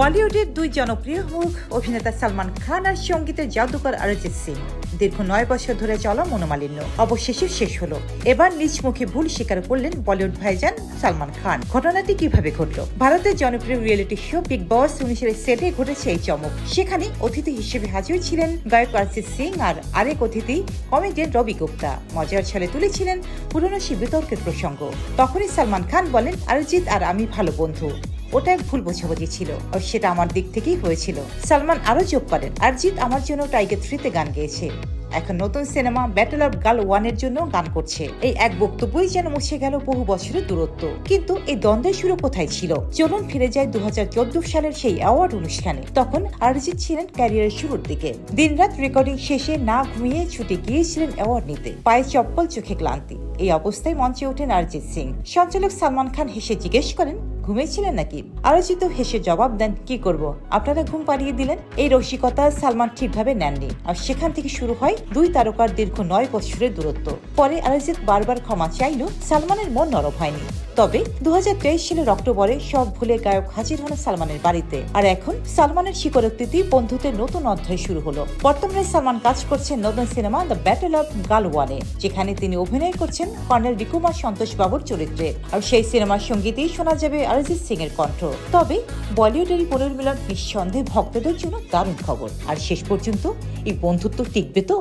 বলিউডের দুই জনপ্রিয় মুখ অভিনেতা সালমান খান আর সঙ্গীতের জাদুকর অরিজিৎ সিং দীর্ঘ 9 বছর ধরে চলা মনোমালিন্য অবশেষে শেষ হলো। এবার নিজ মুখে ভুল স্বীকার করলেন বলিউড ভাইজান সালমান খান। ঘটনাটি কিভাবে ঘটল? ভারতের জনপ্রিয় রিয়েলিটি শো বিগ বস 19-এর সেটে ঘটেছে এই চমক। সেখানে অতিথি হিসেবে হাজির ছিলেন গায়ক অরিজিৎ সিং আর আরেক অতিথি কমেডিয়ান রবি গুপ্তা। মজার ছলে তুলেছিলেন পুরনো সে বিতর্কের প্রসঙ্গ। তখনই সালমান খান বলেন, অরিজিৎ আর আমি ভালো বন্ধু, ওটা এক ভুল বোঝাবুঝি ছিল আর সেটা আমার দিক থেকেই হয়েছিল। সালমান আরো যোগ করেন, অরিজিৎ আমার জন্য টাইগার 3-তে গান গেয়েছে, এখন নতুন সিনেমা ব্যাটল অফ গার্ল 1-এর জন্য গান করছে। এই এক বক্তব্যই যেন মুছে গেল বহু বছরের দূরত্ব। কিন্তু এই দ্বন্দ্বের শুরু কোথায় ছিল? চলুন ফিরে যায় 2014 সালের সেই অ্যাওয়ার্ড অনুষ্ঠানে। তখন অরিজিৎ ছিলেন ক্যারিয়ারের শুরুর দিকে। দিনরাত রেকর্ডিং শেষে না ঘুমিয়ে ছুটে গিয়েছিলেন অ্যাওয়ার্ড নিতে, পায়ে চপ্পল, চোখে ক্লান্তি। এই অবস্থায় মঞ্চে ওঠেন অরিজিৎ সিং। সঞ্চালক সালমান খান হেসে জিজ্ঞেস করেন, ঘুমিয়েছিলেন নাকি? অরিজিৎ হেসে জবাব দেন, কি করব, আপনারা ঘুম পাড়িয়ে দিলেন। এই রসিকতা সালমান ঠিকভাবে নেননি আর সেখান থেকে শুরু হয় দুই তারকার দীর্ঘ 9 বছরের দূরত্ব। পরে অরিজিৎ বারবার ক্ষমা চাইলেও সালমানের মন নরম হয়নি। তবে 2023 সালের অক্টোবরে সব ভুলে গায়ক হাজির হন সালমানের বাড়িতে। আর এখন সালমানের স্বীকারোক্তিতে বন্ধুত্বের নতুন অধ্যায় শুরু হলো। বর্তমানে সালমান কাজ করছেন নতুন cinema the battle of Galwan 1-এ, যেখানে তিনি অভিনয় করছেন কর্নেল রিকুমার সন্তোষ বাবুর চরিত্রে। আর সেই সিনেমার সঙ্গীতেই শোনা যাবে অরিজিৎ সিং এর কণ্ঠ। তবে বলিউডের এই পুনর্মিলন নিঃসন্দেহে ভক্তদের জন্য দারুণ খবর। আর শেষ পর্যন্ত এই বন্ধুত্ব টিকবে তো?